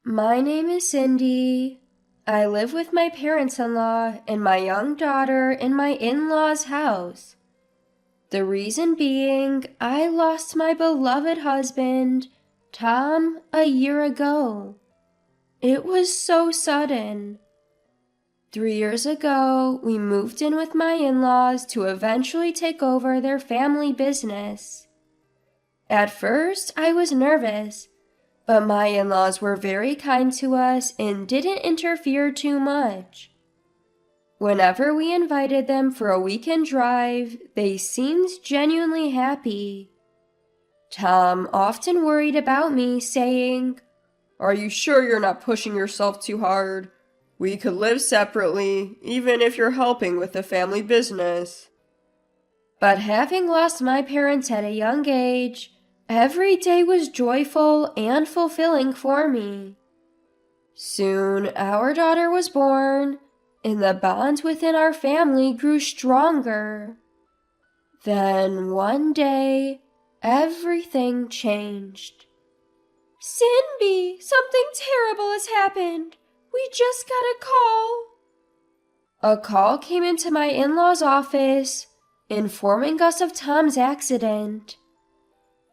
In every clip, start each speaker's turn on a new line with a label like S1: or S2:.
S1: My name is Cindy. I live with my parents-in-law and my young daughter in my in-laws' house. The reason being, I lost my beloved husband, Tom, a year ago. It was so sudden. 3 years ago, we moved in with my in-laws to eventually take over their family business. At first, I was nervous, but my in-laws were very kind to us and didn't interfere too much. Whenever we invited them for a weekend drive, they seemed genuinely happy. Tom often worried about me, saying,
S2: "Are you sure you're not pushing yourself too hard? We could live separately, even if you're helping with the family business."
S1: But having lost my parents at a young age, every day was joyful and fulfilling for me. Soon our daughter was born, and the bond within our family grew stronger. Then one day, everything changed. "Cindy, something terrible has happened. We just got a call." A call came into my in-laws' office, informing us of Tom's accident.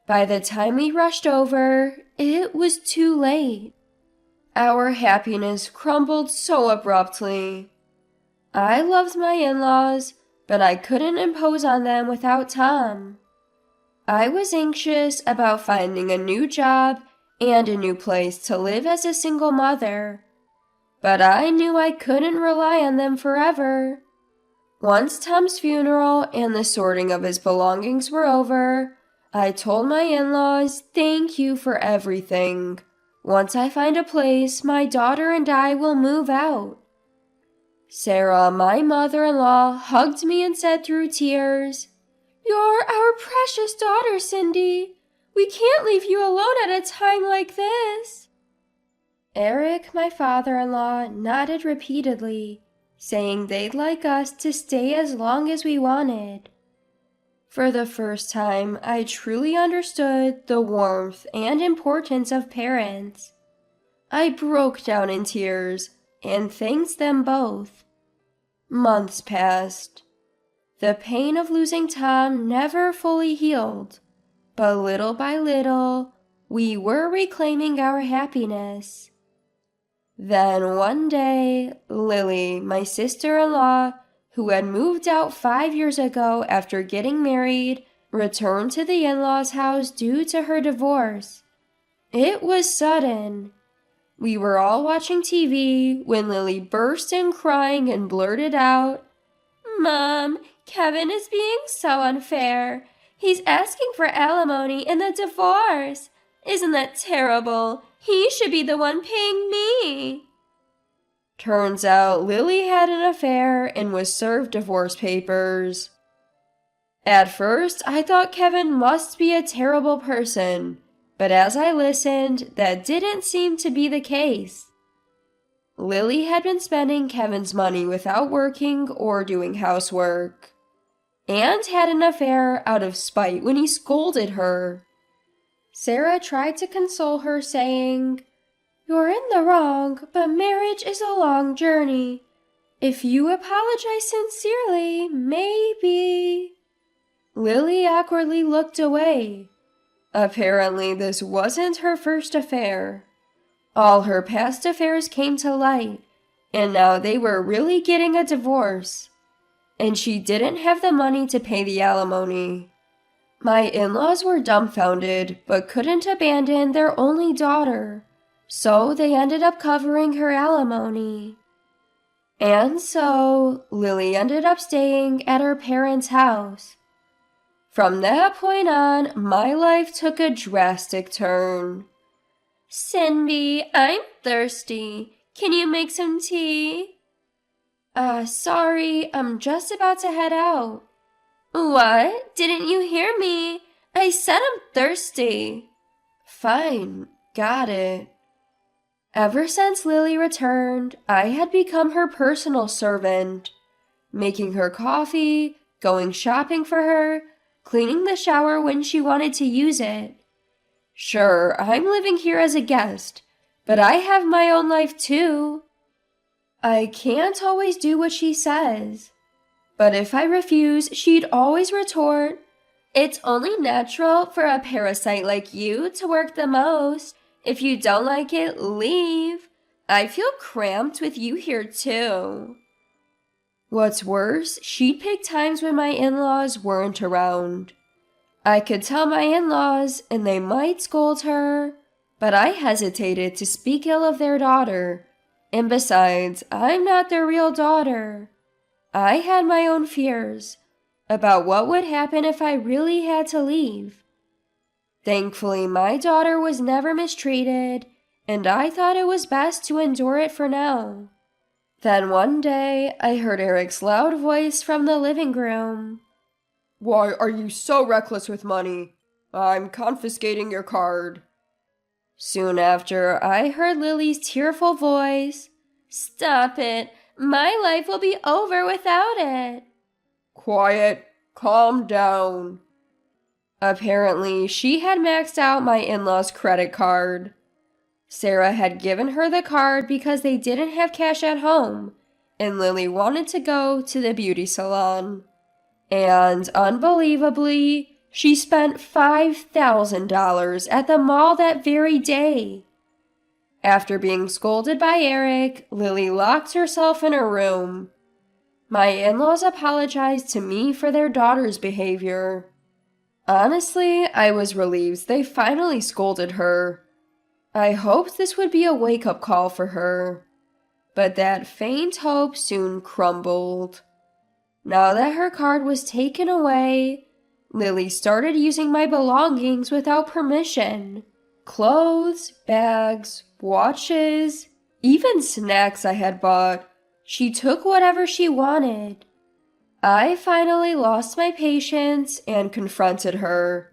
S1: By the time we rushed over, it was too late. Our happiness crumbled so abruptly. I loved my in-laws, but I couldn't impose on them without Tom. I was anxious about finding a new job and a new place to live as a single mother, but I knew I couldn't rely on them forever. Once Tom's funeral and the sorting of his belongings were over, I told my in-laws, "Thank you for everything. Once I find a place, my daughter and I will move out." Sarah, my mother-in-law, hugged me and said through tears, "You're our precious daughter, Cindy. We can't leave you alone at a time like this." Eric, my father-in-law, nodded repeatedly, saying they'd like us to stay as long as we wanted. For the first time, I truly understood the warmth and importance of parents. I broke down in tears and thanked them both. Months passed. The pain of losing Tom never fully healed, but little by little, we were reclaiming our happiness. Then one day, Lily, my sister-in-law, who had moved out 5 years ago after getting married, returned to the in-laws' house due to her divorce. It was sudden. We were all watching TV when Lily burst in crying and blurted out, "Mom, Kevin is being so unfair. He's asking for alimony in the divorce. Isn't that terrible? He should be the one paying me." Turns out Lily had an affair and was served divorce papers. At first, I thought Kevin must be a terrible person, but as I listened, that didn't seem to be the case. Lily had been spending Kevin's money without working or doing housework, and had an affair out of spite when he scolded her. Sarah tried to console her, saying, "You're in the wrong, but marriage is a long journey. If you apologize sincerely, maybe." Lily awkwardly looked away. Apparently, this wasn't her first affair. All her past affairs came to light, and now they were really getting a divorce. And she didn't have the money to pay the alimony. My in-laws were dumbfounded, but couldn't abandon their only daughter, so they ended up covering her alimony. And so, Lily ended up staying at her parents' house. From that point on, my life took a drastic turn. "Cindy, I'm thirsty. Can you make some tea?" Sorry, I'm just about to head out." "What? Didn't you hear me? I said I'm thirsty." "Fine, got it." Ever since Lily returned, I had become her personal servant, making her coffee, going shopping for her, cleaning the shower when she wanted to use it. Sure, I'm living here as a guest, But I have my own life too. I can't always do what she says. But if I refuse, she'd always retort, "It's only natural for a parasite like you to work the most. If you don't like it, leave. I feel cramped with you here too." What's worse, she'd pick times when my in-laws weren't around. I could tell my in-laws and they might scold her, but I hesitated to speak ill of their daughter. And besides, I'm not their real daughter. I had my own fears about what would happen if I really had to leave. Thankfully, my daughter was never mistreated, and I thought it was best to endure it for now. Then one day, I heard Eric's loud voice from the living room.
S2: Why are you so reckless with money? I'm confiscating your card.
S1: Soon after, I heard Lily's tearful voice. "Stop it. My life will be over without it."
S2: Quiet. Calm down.
S1: Apparently, she had maxed out my in-laws' credit card. Sarah had given her the card because they didn't have cash at home, and Lily wanted to go to the beauty salon. And unbelievably, she spent $5,000 at the mall that very day. After being scolded by Eric, Lily locked herself in her room. My in-laws apologized to me for their daughter's behavior. Honestly, I was relieved they finally scolded her. I hoped this would be a wake-up call for her. But that faint hope soon crumbled. Now that her card was taken away, Lily started using my belongings without permission. Clothes, bags, watches, even snacks I had bought. She took whatever she wanted. I finally lost my patience and confronted her.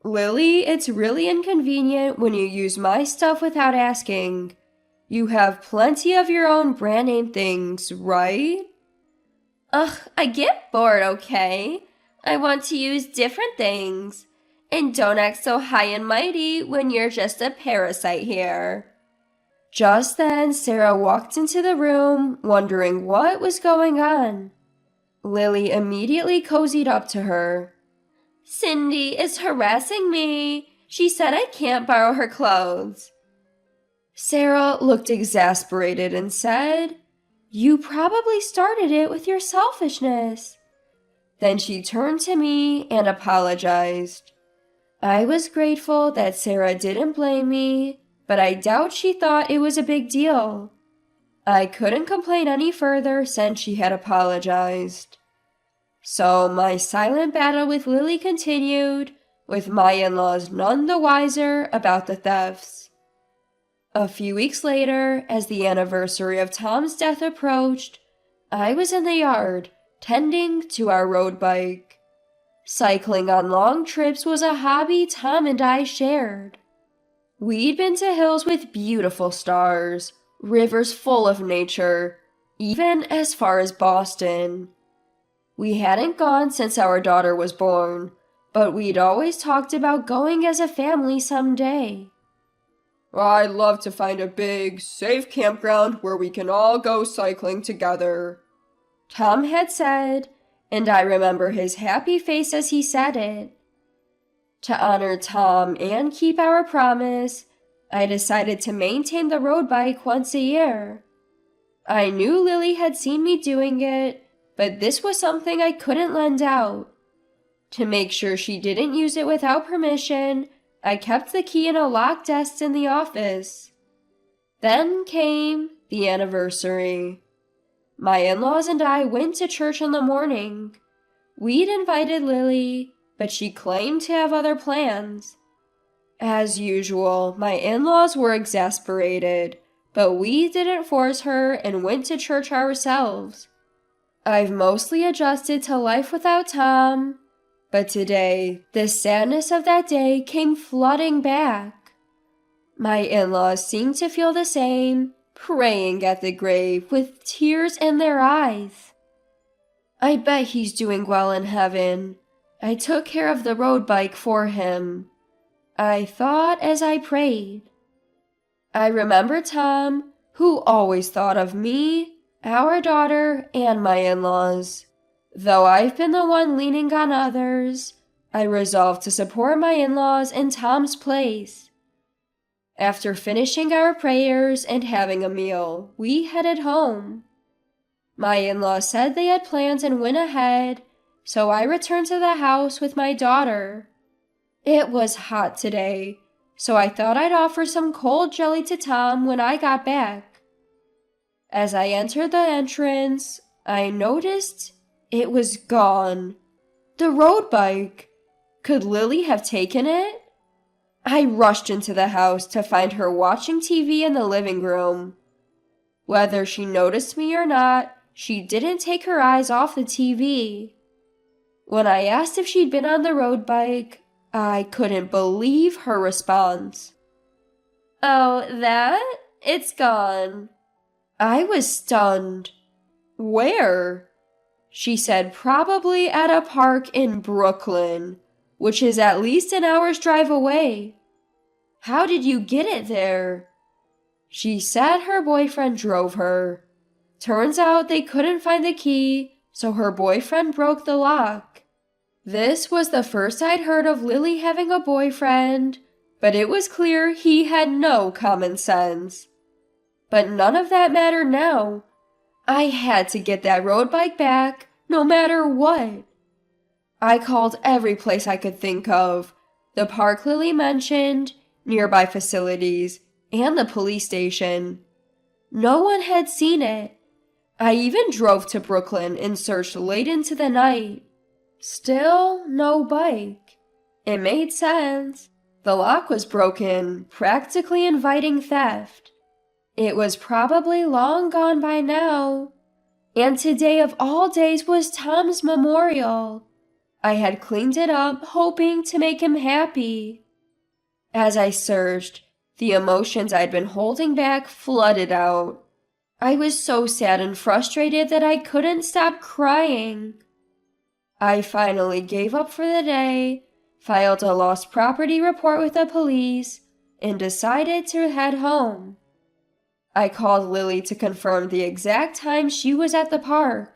S1: "Lily, it's really inconvenient when you use my stuff without asking. You have plenty of your own brand name things, right?" "Ugh, I get bored, okay? I want to use different things. And don't act so high and mighty when you're just a parasite here." Just then, Sarah walked into the room, wondering what was going on. Lily immediately cozied up to her. "Cindy is harassing me. She said I can't borrow her clothes." Sarah looked exasperated and said, "You probably started it with your selfishness." Then she turned to me and apologized. I was grateful that Sarah didn't blame me, but I doubt she thought it was a big deal. I couldn't complain any further since she had apologized. So my silent battle with Lily continued, with my in-laws none the wiser about the thefts. A few weeks later, as the anniversary of Tom's death approached, I was in the yard, tending to our road bike. Cycling on long trips was a hobby Tom and I shared. We'd been to hills with beautiful stars, rivers full of nature, even as far as Boston. We hadn't gone since our daughter was born, but we'd always talked about going as a family someday.
S2: I'd love to find a big, safe campground where we can all go cycling together,
S1: Tom had said, and I remember his happy face as he said it. To honor Tom and keep our promise, I decided to maintain the road bike once a year. I knew Lily had seen me doing it, but this was something I couldn't lend out. To make sure she didn't use it without permission, I kept the key in a locked desk in the office. Then came the anniversary. My in-laws and I went to church in the morning. We'd invited Lily, but she claimed to have other plans. As usual, my in-laws were exasperated, but we didn't force her and went to church ourselves. I've mostly adjusted to life without Tom, but today, the sadness of that day came flooding back. My in-laws seemed to feel the same, praying at the grave with tears in their eyes. I bet he's doing well in heaven. I took care of the road bike for him, I thought as I prayed. I remember Tom, who always thought of me, our daughter, and my in-laws. Though I've been the one leaning on others, I resolved to support my in-laws in Tom's place. After finishing our prayers and having a meal, we headed home. My in-laws said they had plans and went ahead, so I returned to the house with my daughter. It was hot today, so I thought I'd offer some cold jelly to Tom when I got back. As I entered the entrance, I noticed it was gone. The road bike. Could Lily have taken it? I rushed into the house to find her watching TV in the living room. Whether she noticed me or not, she didn't take her eyes off the TV. When I asked if she'd been on the road bike, I couldn't believe her response. "Oh, that? It's gone." I was stunned. "Where?" She said probably at a park in Brooklyn, which is at least an hour's drive away. "How did you get it there?" She said her boyfriend drove her. Turns out they couldn't find the key, so her boyfriend broke the lock. This was the first I'd heard of Lily having a boyfriend, but it was clear he had no common sense. But none of that mattered now. I had to get that road bike back, no matter what. I called every place I could think of, the park Lily mentioned, nearby facilities, and the police station. No one had seen it. I even drove to Brooklyn and searched late into the night. Still no bike. It made sense. The lock was broken, practically inviting theft. It was probably long gone by now. And today of all days was Tom's memorial. I had cleaned it up, hoping to make him happy. As I searched, the emotions I'd been holding back flooded out. I was so sad and frustrated that I couldn't stop crying. I finally gave up for the day, filed a lost property report with the police, and decided to head home. I called Lily to confirm the exact time she was at the park.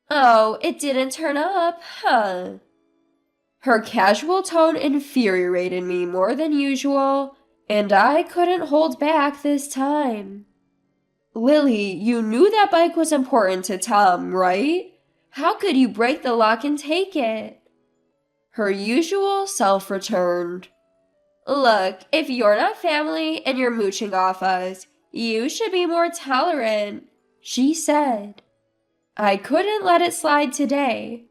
S1: "Oh, it didn't turn up, huh?" Her casual tone infuriated me more than usual, and I couldn't hold back this time. "Lily, you knew that bike was important to Tom, right? How could you break the lock and take it?" Her usual self returned. "Look, if you're not family and you're mooching off us, you should be more tolerant," she said. I couldn't let it slide today.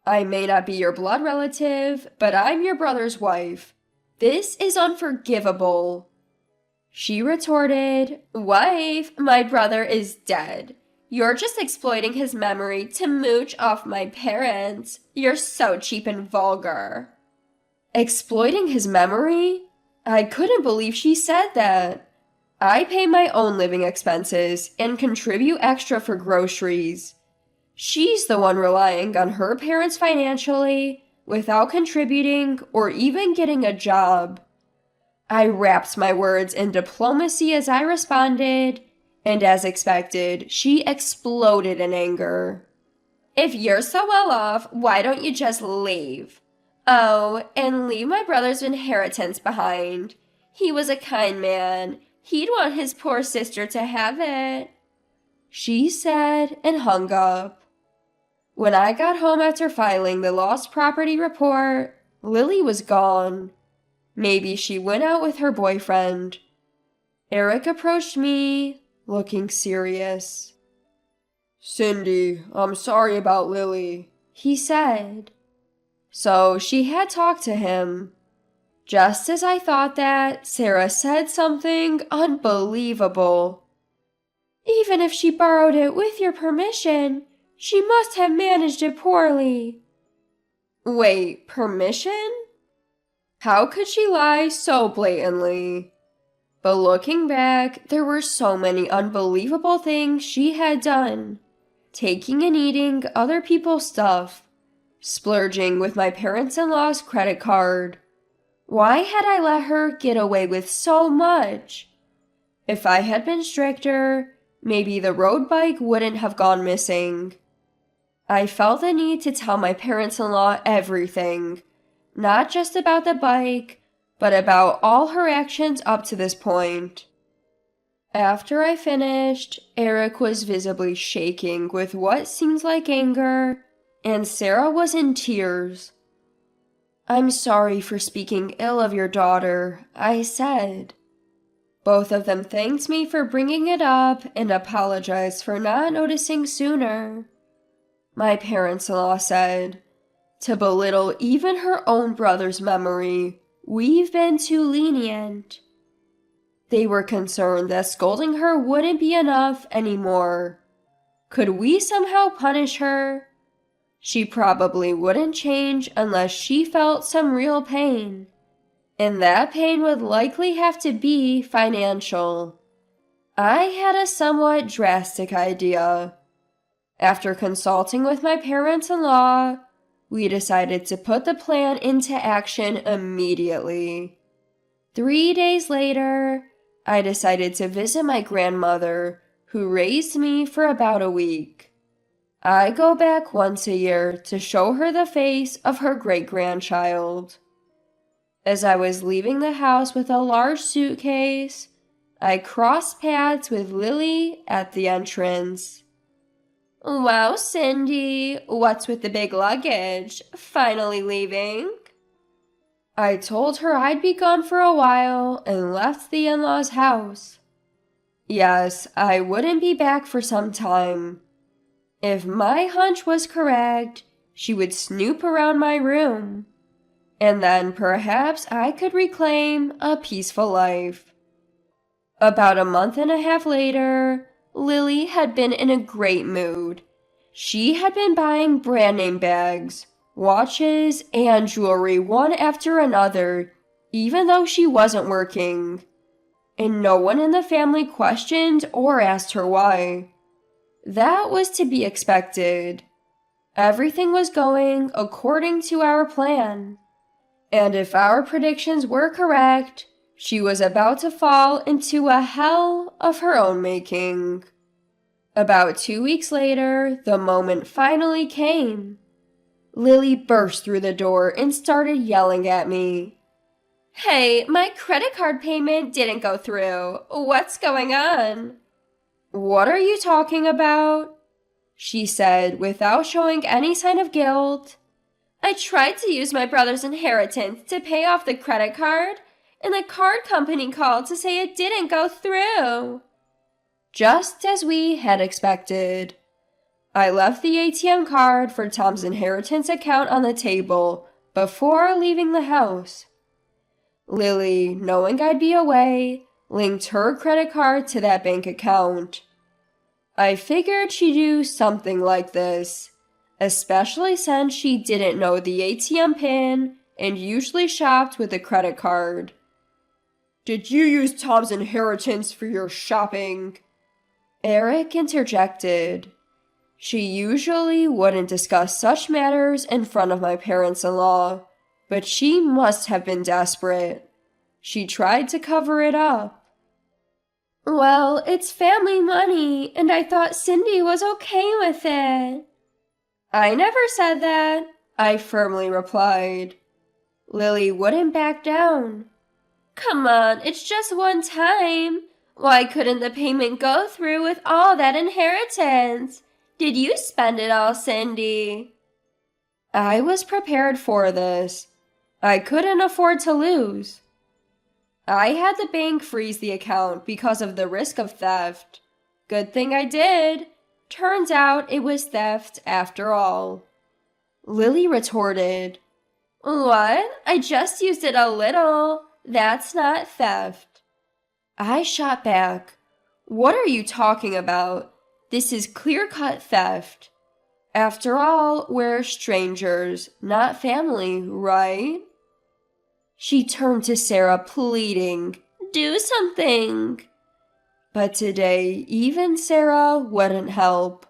S1: "I may not be your blood relative, but I'm your brother's wife. This is unforgivable." She retorted, "Wife, my brother is dead. You're just exploiting his memory to mooch off my parents. You're so cheap and vulgar." Exploiting his memory? I couldn't believe she said that. I pay my own living expenses and contribute extra for groceries. She's the one relying on her parents financially without contributing or even getting a job. I wrapped my words in diplomacy as I responded, and as expected, she exploded in anger. "If you're so well off, why don't you just leave? Oh, and leave my brother's inheritance behind. He was a kind man. He'd want his poor sister to have it," she said and hung up. When I got home after filing the lost property report, Lily was gone. Maybe she went out with her boyfriend. Eric approached me, looking serious.
S2: "Cindy, I'm sorry about Lily,"
S1: he said. So she had talked to him. Just as I thought that, Sarah said something unbelievable. "Even if she borrowed it with your permission, she must have managed it poorly." Wait, permission? How could she lie so blatantly? But looking back, there were so many unbelievable things she had done. Taking and eating other people's stuff. Splurging with my parents-in-law's credit card. Why had I let her get away with so much? If I had been stricter, maybe the road bike wouldn't have gone missing. I felt the need to tell my parents-in-law everything, not just about the bike, but about all her actions up to this point. After I finished, Eric was visibly shaking with what seemed like anger, and Sarah was in tears. "I'm sorry for speaking ill of your daughter," I said. Both of them thanked me for bringing it up and apologized for not noticing sooner. My parents-in-law said, "To belittle even her own brother's memory, we've been too lenient." They were concerned that scolding her wouldn't be enough anymore. Could we somehow punish her? She probably wouldn't change unless she felt some real pain, and that pain would likely have to be financial. I had a somewhat drastic idea. After consulting with my parents-in-law, we decided to put the plan into action immediately. 3 days later, I decided to visit my grandmother, who raised me for about a week. I go back once a year to show her the face of her great-grandchild. As I was leaving the house with a large suitcase, I crossed paths with Lily at the entrance. "Wow, Cindy, what's with the big luggage? Finally leaving?" I told her I'd be gone for a while and left the in-laws' house. Yes, I wouldn't be back for some time. If my hunch was correct, she would snoop around my room, and then perhaps I could reclaim a peaceful life. About a month and a half later, Lily had been in a great mood. She had been buying brand name bags, watches, and jewelry one after another, even though she wasn't working. And no one in the family questioned or asked her why. That was to be expected. Everything was going according to our plan. And if our predictions were correct, she was about to fall into a hell of her own making. About 2 weeks later, the moment finally came. Lily burst through the door and started yelling at me. "Hey, my credit card payment didn't go through. What's going on?" "What are you talking about?" she said without showing any sign of guilt. "I tried to use my brother's inheritance to pay off the credit card, and the card company called to say it didn't go through." Just as we had expected. I left the ATM card for Tom's inheritance account on the table before leaving the house. Lily, knowing I'd be away, linked her credit card to that bank account. I figured she'd do something like this, especially since she didn't know the ATM PIN and usually shopped with a credit card. "Did you use Tom's inheritance for your shopping?" Eric interjected. She usually wouldn't discuss such matters in front of my parents-in-law, but she must have been desperate. She tried to cover it up. "Well, it's family money, and I thought Cindy was okay with it." "I never said that," I firmly replied. Lily wouldn't back down. "Come on, it's just one time. Why couldn't the payment go through with all that inheritance? Did you spend it all, Cindy?" I was prepared for this. I couldn't afford to lose. I had the bank freeze the account because of the risk of theft. Good thing I did. Turns out it was theft after all. Lily retorted, "What? I just used it a little. That's not theft." I shot back. "What are you talking about? This is clear-cut theft. After all, we're strangers, not family, right?" She turned to Sarah, pleading, "Do something." But today, even Sarah wouldn't help.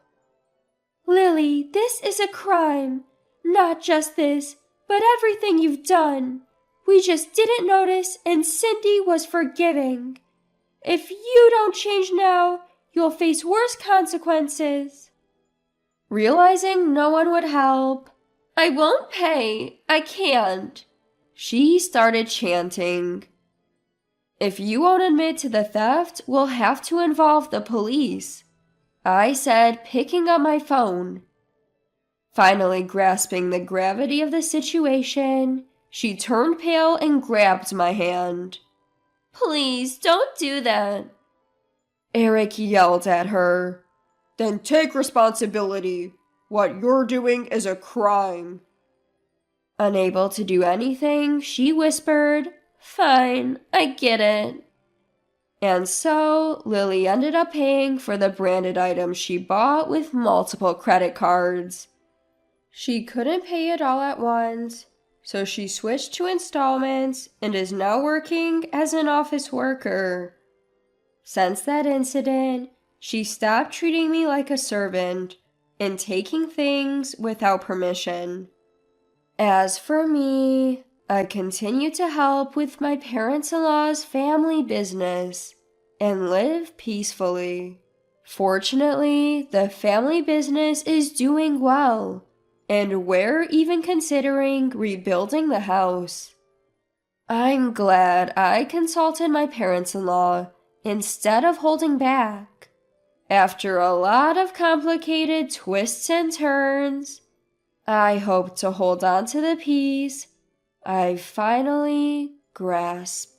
S1: "Lily, this is a crime. Not just this, but everything you've done. We just didn't notice, and Cindy was forgiving. If you don't change now, you'll face worse consequences." Realizing no one would help, "I won't pay. I can't," she started chanting. "If you won't admit to the theft, we'll have to involve the police," I said, picking up my phone. Finally grasping the gravity of the situation, she turned pale and grabbed my hand. "Please, don't do that," Eric yelled at her.
S2: "Then take responsibility. What you're doing is a crime."
S1: Unable to do anything, she whispered, "Fine, I get it." And so, Lily ended up paying for the branded items she bought with multiple credit cards. She couldn't pay it all at once, so she switched to installments and is now working as an office worker. Since that incident, she stopped treating me like a servant and taking things without permission. As for me, I continue to help with my parents-in-law's family business and live peacefully. Fortunately, the family business is doing well, and we're even considering rebuilding the house. I'm glad I consulted my parents-in-law instead of holding back. After a lot of complicated twists and turns, I hope to hold on to the peace I finally grasped.